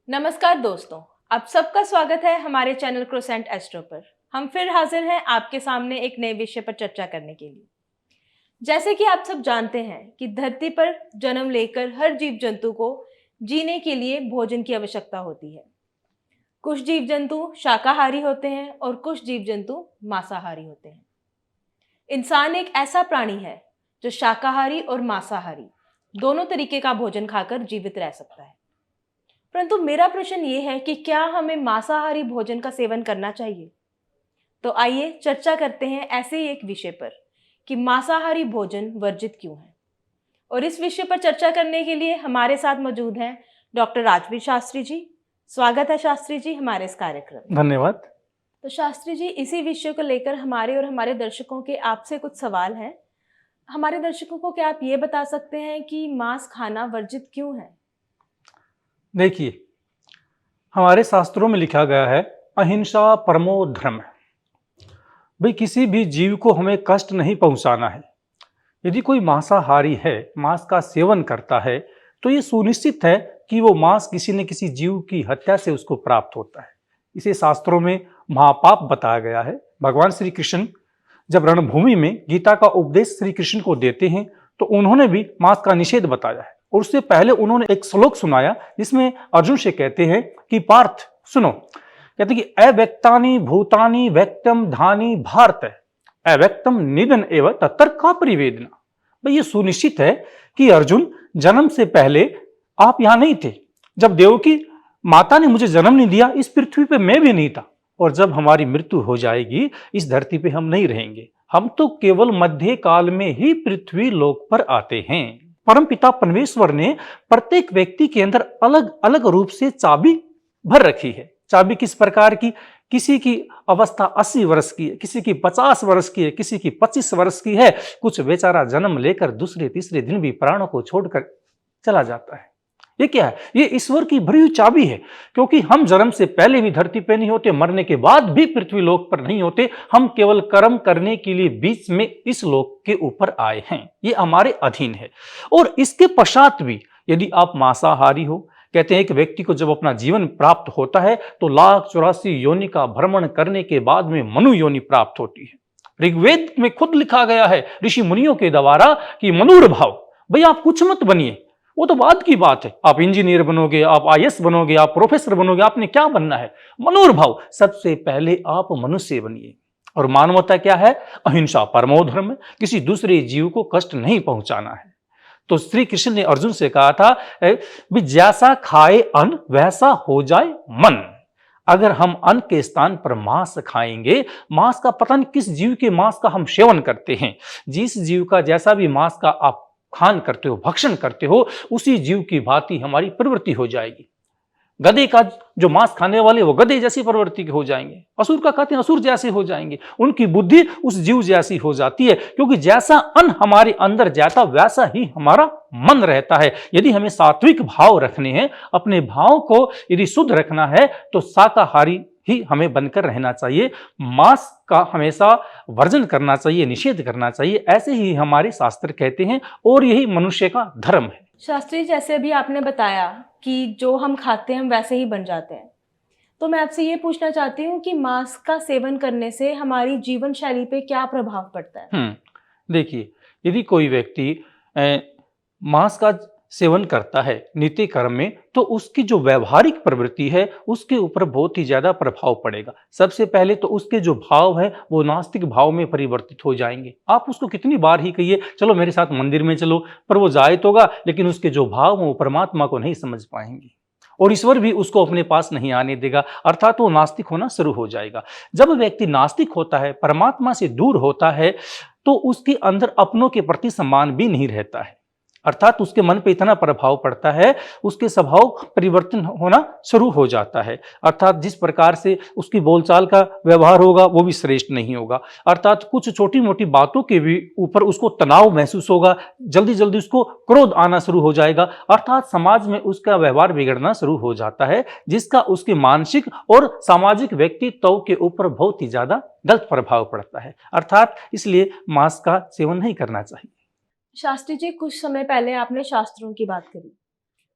नमस्कार दोस्तों, आप सबका स्वागत है हमारे चैनल क्रोसेंट एस्ट्रो पर। हम फिर हाजिर हैं आपके सामने एक नए विषय पर चर्चा करने के लिए। जैसे कि आप सब जानते हैं कि धरती पर जन्म लेकर हर जीव जंतु को जीने के लिए भोजन की आवश्यकता होती है। कुछ जीव जंतु शाकाहारी होते हैं और कुछ जीव जंतु मांसाहारी होते हैं। इंसान एक ऐसा प्राणी है जो शाकाहारी और मांसाहारी दोनों तरीके का भोजन खाकर जीवित रह सकता है। परंतु मेरा प्रश्न ये है कि क्या हमें मांसाहारी भोजन का सेवन करना चाहिए? तो आइए चर्चा करते हैं ऐसे ही एक विषय पर कि मांसाहारी भोजन वर्जित क्यों है। और इस विषय पर चर्चा करने के लिए हमारे साथ मौजूद हैं डॉक्टर राजवीर शास्त्री जी। स्वागत है शास्त्री जी हमारे इस कार्यक्रम में। धन्यवाद। तो शास्त्री जी, इसी विषय को लेकर हमारे और हमारे दर्शकों के आपसे कुछ सवाल हैं। हमारे दर्शकों को क्या आप ये बता सकते हैं कि मांस खाना वर्जित क्यों है? देखिए, हमारे शास्त्रों में लिखा गया है अहिंसा परमो धर्म। भाई किसी भी जीव को हमें कष्ट नहीं पहुंचाना है। यदि कोई मांसाहारी है, मांस का सेवन करता है, तो ये सुनिश्चित है कि वो मांस किसी न किसी जीव की हत्या से उसको प्राप्त होता है। इसे शास्त्रों में महापाप बताया गया है। भगवान श्री कृष्ण जब रणभूमि में गीता का उपदेश श्री कृष्ण को देते हैं तो उन्होंने भी मांस का निषेध बताया है। और उससे पहले उन्होंने एक श्लोक सुनाया जिसमें अर्जुन से कहते हैं कि पार्थ सुनो, कहते हैं कि अव्यक्तानि भूतानि व्यक्तम धानी भारत अव्यक्तम निधन एवं तत्तर का परिवेदना। भाई ये सुनिश्चित है कि अर्जुन, जन्म से पहले आप यहां नहीं थे। जब देवकी माता ने मुझे जन्म नहीं दिया, इस पृथ्वी पे मैं भी नहीं था। और जब हमारी मृत्यु हो जाएगी, इस धरती पे हम नहीं रहेंगे। हम तो केवल मध्य काल में ही पृथ्वी लोक पर आते हैं। परमपिता परमेश्वर ने प्रत्येक व्यक्ति के अंदर अलग अलग रूप से चाबी भर रखी है। चाबी किस प्रकार की? किसी की अवस्था 80 वर्ष की है, किसी की 50 वर्ष की है, किसी की 25 वर्ष की है। कुछ बेचारा जन्म लेकर दूसरे तीसरे दिन भी प्राणों को छोड़कर चला जाता है। ये क्या है? ये ईश्वर की भरी हुई चाबी है। क्योंकि हम जन्म से पहले भी धरती पे नहीं होते, मरने के बाद भी पृथ्वी लोक पर नहीं होते। हम केवल कर्म करने के लिए बीच में इस लोक के ऊपर आए हैं। ये हमारे अधीन है। और इसके पश्चात भी यदि आप मांसाहारी हो, कहते हैं एक व्यक्ति को जब अपना जीवन प्राप्त होता है तो 1,84 योनि का भ्रमण करने के बाद में मनु योनि प्राप्त होती है। ऋग्वेद में खुद लिखा गया है ऋषि मुनियों के द्वारा कि मनुर भाव। भाई आप कुछ मत बनिए, वो तो बाद की बात है। आप इंजीनियर बनोगे, आप आईएएस बनोगे, आप प्रोफेसर बनोगे, आपने क्या बनना है? मनुर भाव। सबसे पहले आप मनुष्य बनिए। और मानवता क्या है? अहिंसा परमो धर्म। किसी दूसरे जीव को कष्ट नहीं पहुंचाना है। तो श्री कृष्ण ने अर्जुन से कहा था भी जैसा खाए अन्न वैसा हो जाए मन। अगर हम अन्न के स्थान पर मांस खाएंगे, मांस का पता नहीं किस जीव के मांस का हम सेवन करते हैं। जिस जीव का जैसा भी मांस का आप खान करते हो, भक्षण करते हो, उसी जीव की भांति हमारी प्रवृत्ति हो जाएगी। गधे का जो मांस खाने वाले वो गधे जैसी प्रवृत्ति के हो जाएंगे। असुर का खाते हैं असुर जैसे हो जाएंगे। उनकी बुद्धि उस जीव जैसी हो जाती है। क्योंकि जैसा अन्न हमारे अंदर जाता वैसा ही हमारा मन रहता है। यदि हमें सात्विक भाव रखने हैं, अपने भाव को यदि शुद्ध रखना है, तो शाकाहारी ही हमें बनकर रहना चाहिए। मांस का हमेशा वर्जन करना चाहिए, निषेध करना चाहिए। ऐसे ही हमारे शास्त्र कहते हैं और यही मनुष्य का धर्म है। शास्त्री, जैसे अभी आपने बताया कि जो हम खाते हैं हम वैसे ही बन जाते हैं, तो मैं आपसे ये पूछना चाहती हूँ कि मांस का सेवन करने से हमारी जीवन शैली पे क्या प्रभाव पड़ता है? देखिए, यदि कोई व्यक्ति मांस का सेवन करता है नित्य कर्म में, तो उसकी जो व्यवहारिक प्रवृत्ति है उसके ऊपर बहुत ही ज्यादा प्रभाव पड़ेगा। सबसे पहले तो उसके जो भाव है वो नास्तिक भाव में परिवर्तित हो जाएंगे। आप उसको कितनी बार ही कहिए चलो मेरे साथ मंदिर में चलो, पर वो जाए तो होगा, लेकिन उसके जो भाव हैं वो परमात्मा को नहीं समझ पाएंगे और ईश्वर भी उसको अपने पास नहीं आने देगा। अर्थात वो नास्तिक होना शुरू हो जाएगा। जब व्यक्ति नास्तिक होता है, परमात्मा से दूर होता है, तो उसके अंदर अपनों के प्रति सम्मान भी नहीं रहता है। अर्थात उसके मन पे इतना प्रभाव पड़ता है, उसके स्वभाव परिवर्तन होना शुरू हो जाता है। अर्थात जिस प्रकार से उसकी बोलचाल का व्यवहार होगा वो भी श्रेष्ठ नहीं होगा। अर्थात कुछ छोटी मोटी बातों के भी ऊपर उसको तनाव महसूस होगा, जल्दी जल्दी उसको क्रोध आना शुरू हो जाएगा। अर्थात समाज में उसका व्यवहार बिगड़ना शुरू हो जाता है, जिसका उसके मानसिक और सामाजिक व्यक्तित्व के ऊपर बहुत ही ज्यादा गलत प्रभाव पड़ता है। अर्थात इसलिए मांस का सेवन नहीं करना चाहिए। शास्त्री जी, कुछ समय पहले आपने शास्त्रों की बात करी,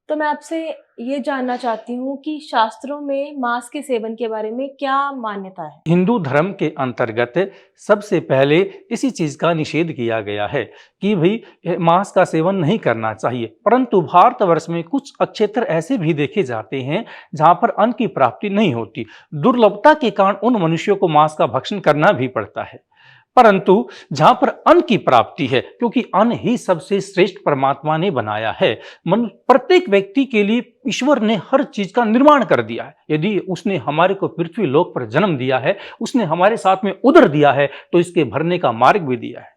तो मैं आपसे ये जानना चाहती हूँ कि शास्त्रों में मांस के सेवन के बारे में क्या मान्यता है? हिंदू धर्म के अंतर्गत सबसे पहले इसी चीज का निषेध किया गया है कि भाई मांस का सेवन नहीं करना चाहिए। परंतु भारतवर्ष में कुछ क्षेत्र ऐसे भी देखे जाते हैं जहां पर अन्न की प्राप्ति नहीं होती। दुर्लभता के कारण उन मनुष्यों को मांस का भक्षण करना भी पड़ता है। परंतु जहां पर अन्न की प्राप्ति है, क्योंकि अन्न ही सबसे श्रेष्ठ परमात्मा ने बनाया है, मन प्रत्येक व्यक्ति के लिए ईश्वर ने हर चीज का निर्माण कर दिया है। यदि उसने हमारे को पृथ्वी लोक पर जन्म दिया है, उसने हमारे साथ में उदर दिया है, तो इसके भरने का मार्ग भी दिया है।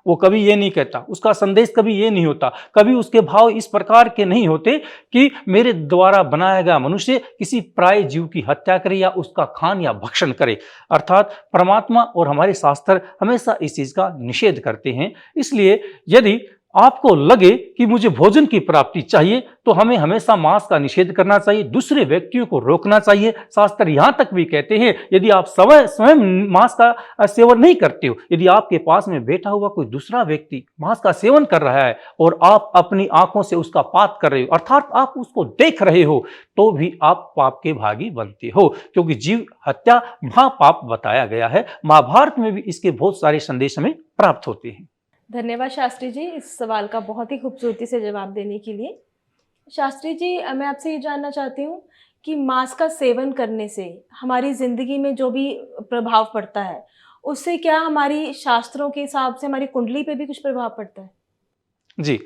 वो कभी ये नहीं कहता, उसका संदेश कभी ये नहीं होता, कभी उसके भाव इस प्रकार के नहीं होते कि मेरे द्वारा बनाया गया मनुष्य किसी प्राय जीव की हत्या करे या उसका खान या भक्षण करे। अर्थात परमात्मा और हमारे शास्त्र हमेशा इस चीज का निषेध करते हैं। इसलिए यदि आपको लगे कि मुझे भोजन की प्राप्ति चाहिए, तो हमें हमेशा मांस का निषेध करना चाहिए, दूसरे व्यक्तियों को रोकना चाहिए। शास्त्र यहां तक भी कहते हैं, यदि आप स्वयं मांस का सेवन नहीं करते हो, यदि आपके पास में बैठा हुआ कोई दूसरा व्यक्ति मांस का सेवन कर रहा है और आप अपनी आंखों से उसका पात कर रहे हो, अर्थात आप उसको देख रहे हो, तो भी आप पाप के भागी बनते हो, क्योंकि जीव हत्या महापाप बताया गया है। महाभारत में भी इसके बहुत सारे संदेश हमें प्राप्त होते हैं। धन्यवाद शास्त्री जी इस सवाल का बहुत ही खूबसूरती से जवाब देने के लिए। शास्त्री जी, मैं आपसे ये जानना चाहती हूँ कि मांस का सेवन करने से हमारी ज़िंदगी में जो भी प्रभाव पड़ता है, उससे क्या हमारी शास्त्रों के हिसाब से हमारी कुंडली पे भी कुछ प्रभाव पड़ता है? जी,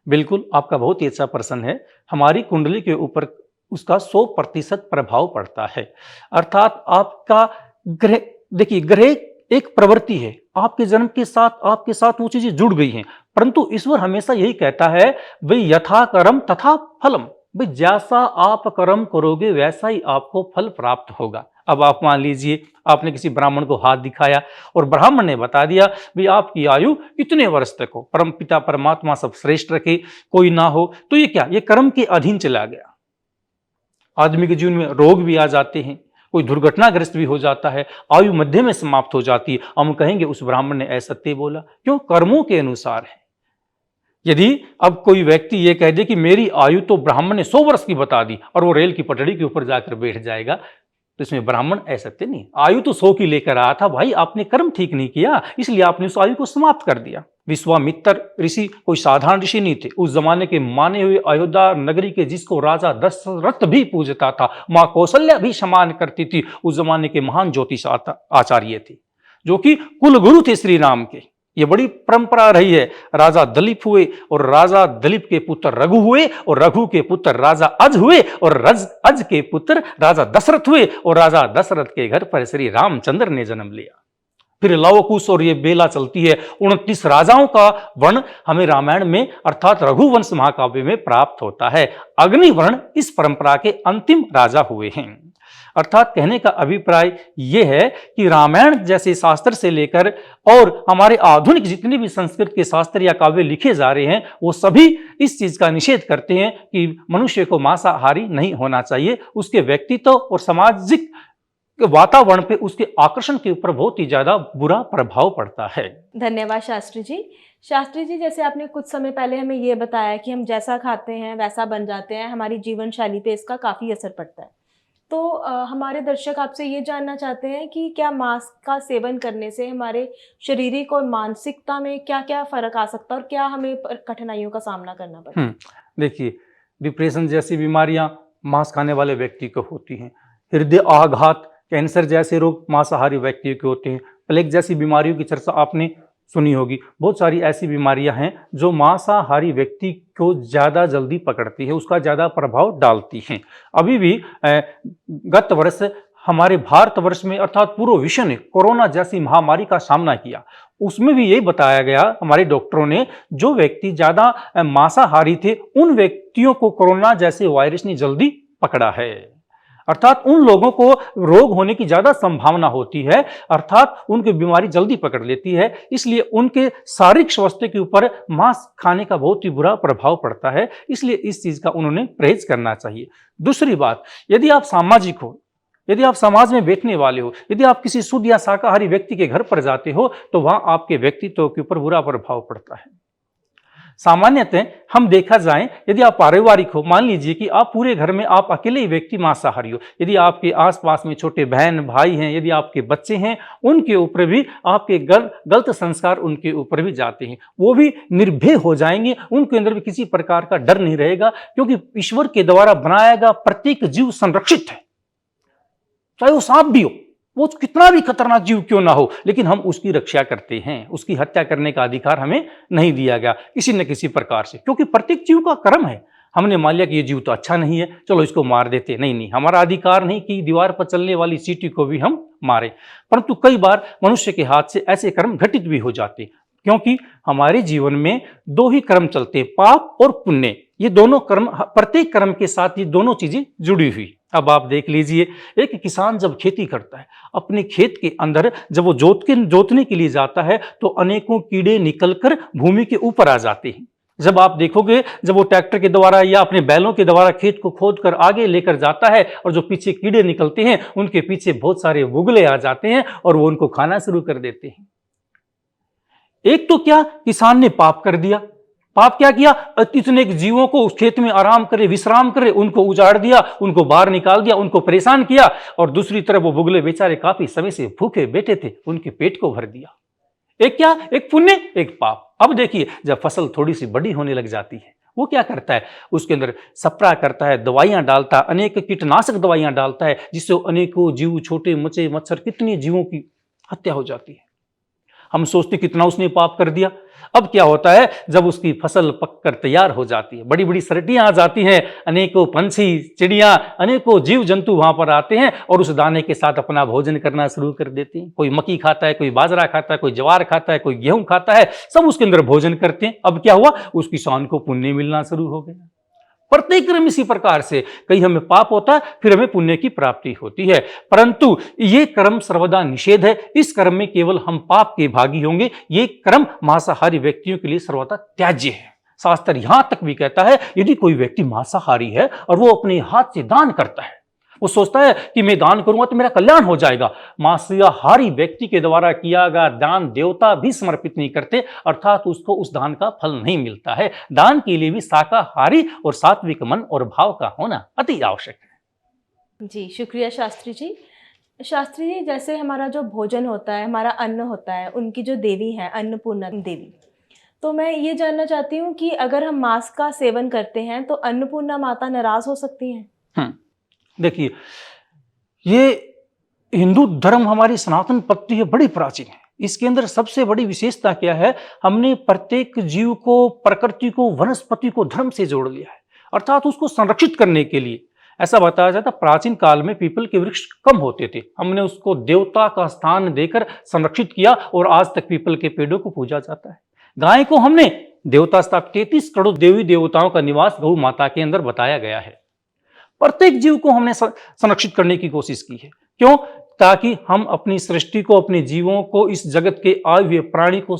बिल्कुल, आपका बहुत ही अच्छा प्रश्न है। हमारी कुंडली के ऊपर उसका 100% प्रभाव पड़ता है। अर्थात आपका ग्रह, देखिए ग्रह एक प्रवृत्ति है, आपके जन्म के साथ आपके साथ वो चीजें जुड़ गई हैं। परंतु ईश्वर हमेशा यही कहता है, भाई यथा कर्म तथा फलम, भाई जैसा आप कर्म करोगे वैसा ही आपको फल प्राप्त होगा। अब आप मान लीजिए आपने किसी ब्राह्मण को हाथ दिखाया और ब्राह्मण ने बता दिया भाई आपकी आयु इतने वर्ष तक हो, परम पिता परमात्मा सब श्रेष्ठ रखे, कोई ना हो, तो ये क्या, ये कर्म के अधीन चला गया। आदमी के जीवन में रोग भी आ जाते हैं, कोई दुर्घटनाग्रस्त भी हो जाता है, आयु मध्य में समाप्त हो जाती है। हम कहेंगे उस ब्राह्मण ने असत्य बोला, क्यों? कर्मों के अनुसार है। यदि अब कोई व्यक्ति ये कह दे कि मेरी आयु तो ब्राह्मण ने 100 वर्ष की बता दी और वो रेल की पटड़ी के ऊपर जाकर बैठ जाएगा, तो इसमें ब्राह्मण असत्य नहीं। आयु तो 100 की लेकर आया था, भाई आपने कर्म ठीक नहीं किया, इसलिए आपने उस आयु को समाप्त कर दिया। विश्वामित्र ऋषि कोई साधारण ऋषि नहीं थे, उस जमाने के माने हुए अयोध्या नगरी के, जिसको राजा दशरथ भी पूजता था, मां कौशल्या भी सम्मान करती थी, उस जमाने के महान ज्योतिष आचार्य थे, जो कि कुलगुरु थे श्री राम के। ये बड़ी परंपरा रही है। राजा दलीप हुए और राजा दलीप के पुत्र रघु हुए और रघु के पुत्र राजा अज हुए और अज के पुत्र राजा दशरथ हुए और राजा दशरथ के घर पर श्री रामचंद्र ने जन्म लिया। फिर लव कुश और ये बेला चलती है। 29 राजाओं का वर्ण हमें रामायण में अर्थात रघुवंश महाकाव्य में प्राप्त होता है। अग्निवर्ण इस परंपरा के अंतिम राजा हुए हैं। अर्थात कहने का अभिप्राय यह है कि रामायण जैसे शास्त्र से लेकर और हमारे आधुनिक जितने भी संस्कृत के शास्त्र या काव्य लिखे जा रहे हैं, वो सभी इस चीज का निषेध करते हैं कि मनुष्य को मांसाहारी नहीं होना चाहिए। उसके व्यक्तित्व और सामाजिक वातावरण पे, उसके आकर्षण के ऊपर बहुत ही ज्यादा बुरा प्रभाव पड़ता है। धन्यवाद शास्त्री जी। शास्त्री जी, जैसे आपने कुछ समय पहले हमें ये बताया कि हम जैसा खाते हैं वैसा बन जाते हैं, हमारी जीवन शैली पे इसका काफ़ी असर पड़ता है। तो हमारे दर्शक आपसे ये जानना चाहते हैं कि क्या मांस का सेवन करने से हमारे शारीरिक और मानसिकता में क्या क्या फ़र्क आ सकता है और क्या हमें कठिनाइयों का सामना करना पड़ता है? देखिए, डिप्रेशन जैसी बीमारियां मांस खाने वाले व्यक्ति को होती हैं। हृदय आघात, कैंसर जैसे रोग मांसाहारी व्यक्तियों के होते हैं। प्लेग जैसी बीमारियों की चर्चा आपने सुनी होगी। बहुत सारी ऐसी बीमारियां हैं जो मांसाहारी व्यक्ति को ज़्यादा जल्दी पकड़ती है, उसका ज़्यादा प्रभाव डालती हैं। अभी भी गत वर्ष हमारे भारतवर्ष में अर्थात पूरे विश्व ने कोरोना जैसी महामारी का सामना किया। उसमें भी यही बताया गया हमारे डॉक्टरों ने, जो व्यक्ति ज़्यादा मांसाहारी थे उन व्यक्तियों को कोरोना जैसे वायरस ने जल्दी पकड़ा है। अर्थात उन लोगों को रोग होने की ज्यादा संभावना होती है, अर्थात उनकी बीमारी जल्दी पकड़ लेती है। इसलिए उनके शारीरिक स्वास्थ्य के ऊपर मांस खाने का बहुत ही बुरा प्रभाव पड़ता है। इसलिए इस चीज का उन्होंने परहेज करना चाहिए। दूसरी बात, यदि आप सामाजिक हो, यदि आप समाज में बैठने वाले हो, यदि आप किसी शुद्ध या शाकाहारी व्यक्ति के घर पर जाते हो, तो वहां आपके व्यक्तित्व के ऊपर बुरा प्रभाव पड़ता है। सामान्यतः हम देखा जाए, यदि आप पारिवारिक हो, मान लीजिए कि आप पूरे घर में आप अकेले ही व्यक्ति मांसाहारी हो, यदि आपके आसपास में छोटे बहन भाई हैं, यदि आपके बच्चे हैं, उनके ऊपर भी आपके गलत संस्कार उनके ऊपर भी जाते हैं, वो भी निर्भय हो जाएंगे, उनके अंदर भी किसी प्रकार का डर नहीं रहेगा, क्योंकि ईश्वर के द्वारा बनाया गया प्रत्येक जीव संरक्षित है, चाहे वो सांप भी हो, वो कितना भी खतरनाक जीव क्यों ना हो, लेकिन हम उसकी रक्षा करते हैं। उसकी हत्या करने का अधिकार हमें नहीं दिया गया किसी न किसी प्रकार से, क्योंकि प्रत्येक जीव का कर्म है। हमने मान लिया कि ये जीव तो अच्छा नहीं है, चलो इसको मार देते, नहीं नहीं, हमारा अधिकार नहीं कि दीवार पर चलने वाली चींटी को भी हम मारें। परंतु कई बार मनुष्य के हाथ से ऐसे कर्म घटित भी हो जाते, क्योंकि हमारे जीवन में दो ही कर्म चलते, पाप और पुण्य। ये दोनों कर्म, प्रत्येक कर्म के साथ ये दोनों चीजें जुड़ी हुई। अब आप देख लीजिए, एक किसान जब खेती करता है, अपने खेत के अंदर जब वो जोतने के लिए जाता है, तो अनेकों कीड़े निकलकर भूमि के ऊपर आ जाते हैं। जब आप देखोगे, जब वो ट्रैक्टर के द्वारा या अपने बैलों के द्वारा खेत को खोद कर आगे लेकर जाता है, और जो पीछे कीड़े निकलते हैं, उनके पीछे बहुत सारे बुगले आ जाते हैं और वो उनको खाना शुरू कर देते हैं। एक तो क्या किसान ने पाप कर दिया, पाप क्या किया, इतने जीवों को उस खेत में आराम करे, विश्राम करे, उनको उजाड़ दिया, उनको बाहर निकाल दिया, उनको परेशान किया, और दूसरी तरफ वो बुगले बेचारे काफी समय से भूखे बैठे थे, उनके पेट को भर दिया। एक क्या, एक पुण्य, एक पाप। अब देखिए, जब फसल थोड़ी सी बड़ी होने लग जाती है, वो क्या करता है, उसके अंदर स्प्रे करता है, दवाइयां डालता है, अनेक कीटनाशक दवाइयां डालता है, जिससे अनेकों जीव, छोटे मचे मच्छर, कितने जीवों की हत्या हो जाती है। हम सोचते कितना उसने पाप कर दिया। अब क्या होता है, जब उसकी फसल पककर तैयार हो जाती है, बड़ी बड़ी सरटियां आ जाती हैं, अनेकों पंछी चिड़ियां, अनेकों जीव जंतु वहां पर आते हैं और उस दाने के साथ अपना भोजन करना शुरू कर देते हैं। कोई मक्की खाता है, कोई बाजरा खाता है, कोई ज्वार खाता है, कोई गेहूं खाता है, सब उसके अंदर भोजन करते हैं। अब क्या हुआ, उस किसान को पुण्य मिलना शुरू हो गया। प्रत्येक कर्म इसी प्रकार से, कहीं हमें पाप होता है, फिर हमें पुण्य की प्राप्ति होती है। परंतु ये कर्म सर्वदा निषेध है, इस कर्म में केवल हम पाप के भागी होंगे। ये कर्म मांसाहारी व्यक्तियों के लिए सर्वदा त्याज्य है। शास्त्र यहां तक भी कहता है, यदि कोई व्यक्ति मांसाहारी है और वो अपने हाथ से दान करता है, वो सोचता है कि मैं दान करूंगा तो मेरा कल्याण हो जाएगा, मांसाहारी व्यक्ति के द्वारा किया गया दान देवता भी समर्पित नहीं करते, अर्थात उसको उस दान का फल नहीं मिलता है। दान के लिए भी शाकाहारी और सात्विक मन और भाव का होना अति आवश्यक है। जी शुक्रिया शास्त्री जी। शास्त्री जी, जैसे हमारा जो भोजन होता है, हमारा अन्न होता है, उनकी जो देवी है अन्नपूर्णा देवी, तो मैं ये जानना चाहती हूँ कि अगर हम मांस का सेवन करते हैं तो अन्नपूर्णा माता नाराज हो सकती हैं? देखिए, ये हिंदू धर्म हमारी सनातन पद्धति है, बड़ी प्राचीन है। इसके अंदर सबसे बड़ी विशेषता क्या है, हमने प्रत्येक जीव को, प्रकृति को, वनस्पति को धर्म से जोड़ लिया है, अर्थात उसको संरक्षित करने के लिए। ऐसा बताया जाता, प्राचीन काल में पीपल के वृक्ष कम होते थे, हमने उसको देवता का स्थान देकर संरक्षित किया और आज तक पीपल के पेड़ों को पूजा जाता है। गाय को हमने देवता स्थापित, 33 करोड़ देवी देवताओं का निवास गौ माता के अंदर बताया गया है। प्रत्येक जीव को हमने संरक्षित करने की कोशिश की है। क्यों? ताकि हम अपनी सृष्टि को, अपने जीवों को, इस जगत के आए हुए प्राणी को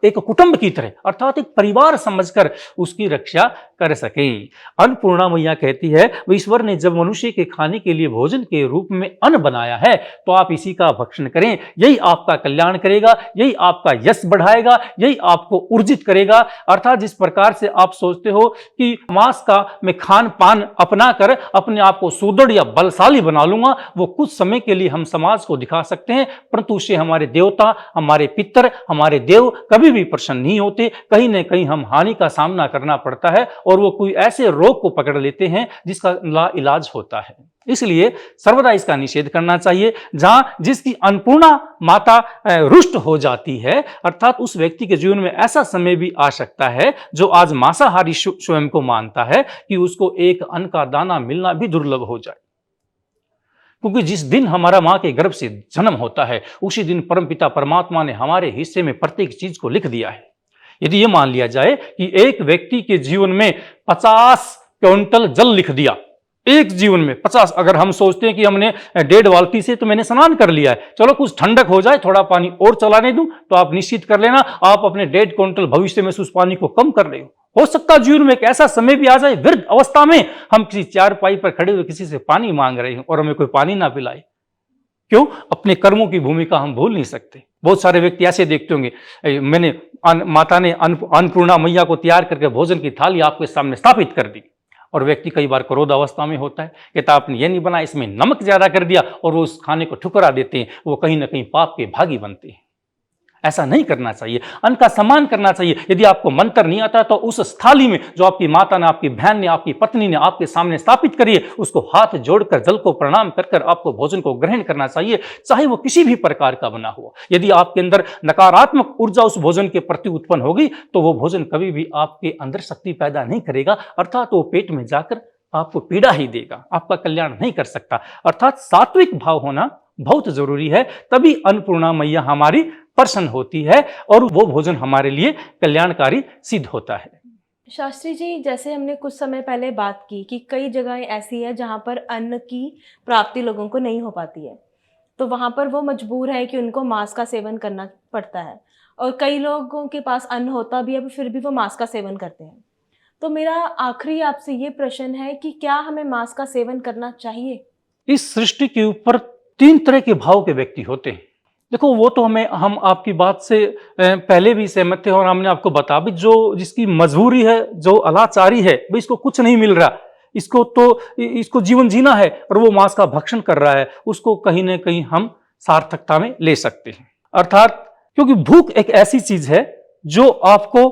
एक कुटुंब की तरह, अर्थात एक परिवार समझकर उसकी रक्षा कर सकें। अन्नपूर्णा मैया कहती है, ईश्वर ने जब मनुष्य के खाने के लिए भोजन के रूप में अन्न बनाया है, तो आप इसी का भक्षण करें, यही आपका कल्याण करेगा, यही आपका यश बढ़ाएगा, यही आपको ऊर्जित करेगा। अर्थात जिस प्रकार से आप सोचते हो कि मांस का मैं खान पान अपना कर अपने आप को सुदृढ़ या बलशाली बना लूंगा, वो कुछ समय के लिए हम समाज को दिखा सकते हैं, परंतु उससे हमारे देवता, हमारे पितर, हमारे देव कभी भी प्रसन्न नहीं होते। कहीं न कहीं हम हानि का सामना करना पड़ता है और वो कोई ऐसे रोग को पकड़ लेते हैं जिसका ला इलाज होता है। इसलिए सर्वदा इसका निषेध करना चाहिए। जहां जिसकी अन्नपूर्णा माता रुष्ट हो जाती है, अर्थात उस व्यक्ति के जीवन में ऐसा समय भी आ सकता है, जो आज मांसाहारी स्वयं को मानता है, कि उसको एक अन्न का दाना मिलना भी दुर्लभ हो जाए। क्योंकि जिस दिन हमारा मां के गर्भ से जन्म होता है, उसी दिन परमपिता परमात्मा ने हमारे हिस्से में प्रत्येक चीज को लिख दिया है। यदि यह मान लिया जाए कि एक व्यक्ति के जीवन में 50 क्विंटल जल लिख दिया, एक जीवन में 50, अगर हम सोचते हैं कि हमने 1.5 बाल्टी से तो मैंने स्नान कर लिया है, चलो कुछ ठंडक हो जाए, थोड़ा पानी और चलाने दूं, तो आप निश्चित कर लेना आप अपने 1.5 क्विंटल भविष्य में उस पानी को कम कर रहे हो सकता जीवन में एक ऐसा समय भी आ जाए, वृद्ध अवस्था में हम किसी चारपाई पर खड़े हुए किसी से पानी मांग रहे हो और हमें कोई पानी ना पिलाए। क्यों? अपने कर्मों की भूमिका हम भूल नहीं सकते। बहुत सारे व्यक्ति ऐसे देखते होंगे, मैंने माता ने अन्नपूर्णा मैया को तैयार करके भोजन की थाली आपके सामने स्थापित कर दी, और व्यक्ति कई बार क्रोध अवस्था में होता है, कहता आपने ये नहीं बना, इसमें नमक ज्यादा कर दिया, और वो उस खाने को ठुकरा देते हैं। वो कहीं ना कहीं पाप के भागी बनते हैं। ऐसा नहीं करना चाहिए, अन्न का सम्मान करना चाहिए। यदि आपको मंत्र नहीं आता तो उस थाली में जो आपकी माता ने, आपकी बहन ने, आपकी पत्नी ने आपके सामने स्थापित करी है, उसको हाथ जोड़कर जल को प्रणाम कर आपको भोजन को ग्रहण करना चाहिए, चाहे वो किसी भी प्रकार का बना हुआ। यदि आपके अंदर नकारात्मक ऊर्जा उस भोजन के प्रति उत्पन्न होगी तो वो भोजन कभी भी आपके अंदर शक्ति पैदा नहीं करेगा, अर्थात वो पेट में जाकर आपको पीड़ा ही देगा, आपका कल्याण नहीं कर सकता। अर्थात सात्विक भाव होना बहुत जरूरी है, तभी अन्नपूर्णा मैया हमारी प्रसन्न होती है और वो भोजन हमारे लिए कल्याणकारी सिद्ध होता है। शास्त्री जी, जैसे हमने कुछ समय पहले बात की कि कई जगहें ऐसी है जहाँ पर अन्न की प्राप्ति लोगों को नहीं हो पाती है, तो वहाँ पर वो मजबूर है कि उनको मांस का सेवन करना पड़ता है, और कई लोगों के पास अन्न होता भी है फिर भी वो मांस का सेवन करते हैं। तो मेरा आखिरी आपसे ये प्रश्न है कि क्या हमें मांस का सेवन करना चाहिए? इस सृष्टि के ऊपर 3 तरह के भाव के व्यक्ति होते हैं। देखो, वो तो हम आपकी बात से पहले भी सहमत थे, और हमने आपको बता भी, जो जिसकी मजबूरी है, जो अलाचारी है, भाई इसको कुछ नहीं मिल रहा, इसको जीवन जीना है और वो मांस का भक्षण कर रहा है, उसको कहीं ना कहीं हम सार्थकता में ले सकते हैं। अर्थात क्योंकि भूख एक ऐसी चीज है जो आपको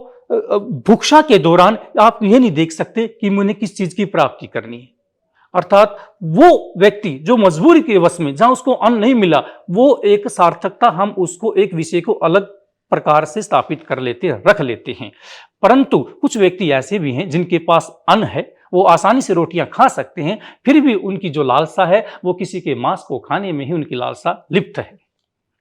भूक्षा के दौरान आप ये नहीं देख सकते कि मुझे किस चीज की प्राप्ति करनी है। अर्थात वो व्यक्ति जो मजबूरी के वश में, जहां उसको अन्न नहीं मिला, वो एक सार्थकता, हम उसको एक विषय को अलग प्रकार से स्थापित कर लेते हैं, रख लेते हैं। परंतु कुछ व्यक्ति ऐसे भी हैं जिनके पास अन्न है, वो आसानी से रोटियां खा सकते हैं, फिर भी उनकी जो लालसा है वो किसी के मांस को खाने में ही उनकी लालसा लिप्त है।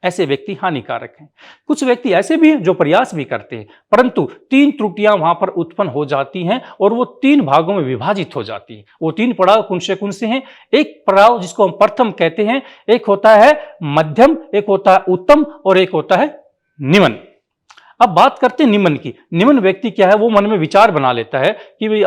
ऐसे व्यक्ति हानिकारक हैं। कुछ व्यक्ति ऐसे भी हैं जो प्रयास भी करते हैं, परंतु 3 त्रुटियां वहां पर उत्पन्न हो जाती हैं और वो 3 भागों में विभाजित हो जाती हैं। वो 3 पड़ाव कौन से हैं? एक पड़ाव जिसको हम प्रथम कहते हैं, एक होता है मध्यम, एक होता है उत्तम, और एक होता है निम्न। अब बात करते हैं निम्न की। निम्न व्यक्ति क्या है? वो मन में विचार बना लेता है कि भाई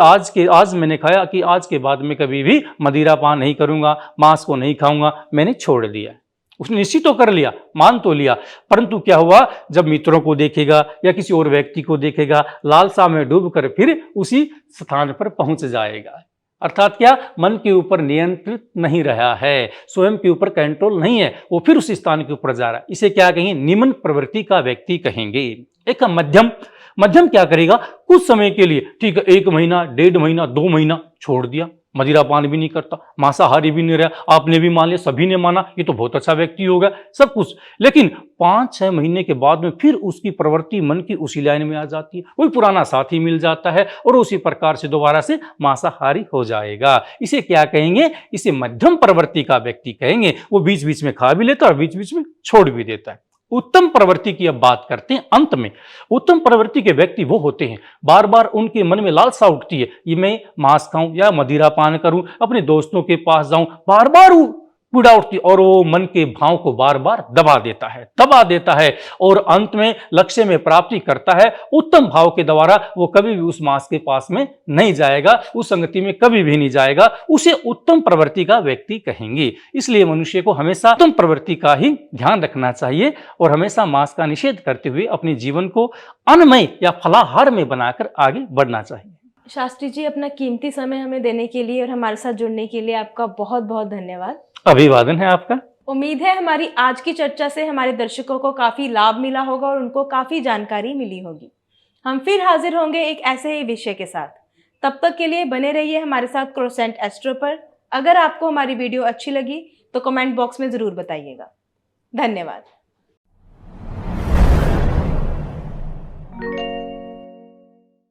आज मैंने खाया कि आज के बाद में कभी भी मदिरा पान नहीं करूंगा, मांस को नहीं खाऊंगा, मैंने छोड़ दिया। उसने निश्चित तो कर लिया, मान तो लिया, परंतु क्या हुआ, जब मित्रों को देखेगा या किसी और व्यक्ति को देखेगा, लालसा में डूबकर फिर उसी स्थान पर पहुंच जाएगा। अर्थात क्या? मन के ऊपर नियंत्रित नहीं रहा है, स्वयं के ऊपर कंट्रोल नहीं है, वो फिर उस स्थान के ऊपर जा रहा है। इसे क्या कहेंगे? निम्न प्रवृत्ति का व्यक्ति कहेंगे। एक मध्यम क्या करेगा? कुछ समय के लिए, ठीक है, 1 महीना, 1.5 महीना, 2 महीना छोड़ दिया, मदिरा पान भी नहीं करता, मांसाहारी भी नहीं रहा, आपने भी मान लिया, सभी ने माना, ये तो बहुत अच्छा व्यक्ति होगा, सब कुछ। लेकिन 5-6 महीने के बाद में फिर उसकी प्रवृत्ति मन की उसी लाइन में आ जाती है, वही पुराना साथी मिल जाता है और उसी प्रकार से दोबारा से मांसाहारी हो जाएगा। इसे क्या कहेंगे? इसे मध्यम प्रवृत्ति का व्यक्ति कहेंगे। वो बीच बीच में खा भी लेता है और बीच बीच में छोड़ भी देता है। उत्तम प्रवृत्ति की अब बात करते हैं अंत में। उत्तम प्रवृत्ति के व्यक्ति वो होते हैं, बार बार उनके मन में लालसा उठती है, ये मैं मांस खाऊं या मदिरा पान करूं, अपने दोस्तों के पास जाऊं, बार बार पीड़ा उठती है और वो मन के भाव को बार बार दबा देता है और अंत में लक्ष्य में प्राप्ति करता है। उत्तम भाव के द्वारा वो कभी भी उस मांस के पास में नहीं जाएगा, उस संगति में कभी भी नहीं जाएगा, उसे उत्तम प्रवृत्ति का व्यक्ति कहेंगे। इसलिए मनुष्य को हमेशा उत्तम प्रवृत्ति का ही ध्यान रखना चाहिए और हमेशा मांस का निषेध करते हुए अपने जीवन को अन्नमय या फलाहार में बनाकर आगे बढ़ना चाहिए। शास्त्री जी, अपना कीमती समय हमें देने के लिए और हमारे साथ जुड़ने के लिए आपका बहुत बहुत धन्यवाद। अभिवादन है आपका। उम्मीद है हमारी आज की चर्चा से हमारे दर्शकों को काफी लाभ मिला होगा और उनको काफी जानकारी मिली होगी। हम फिर हाजिर होंगे एक ऐसे ही विषय के साथ। तब तक के लिए बने रहिए हमारे साथ क्रोसेंट एस्ट्रो पर। अगर आपको हमारी वीडियो अच्छी लगी तो कमेंट बॉक्स में जरूर बताइएगा। धन्यवाद।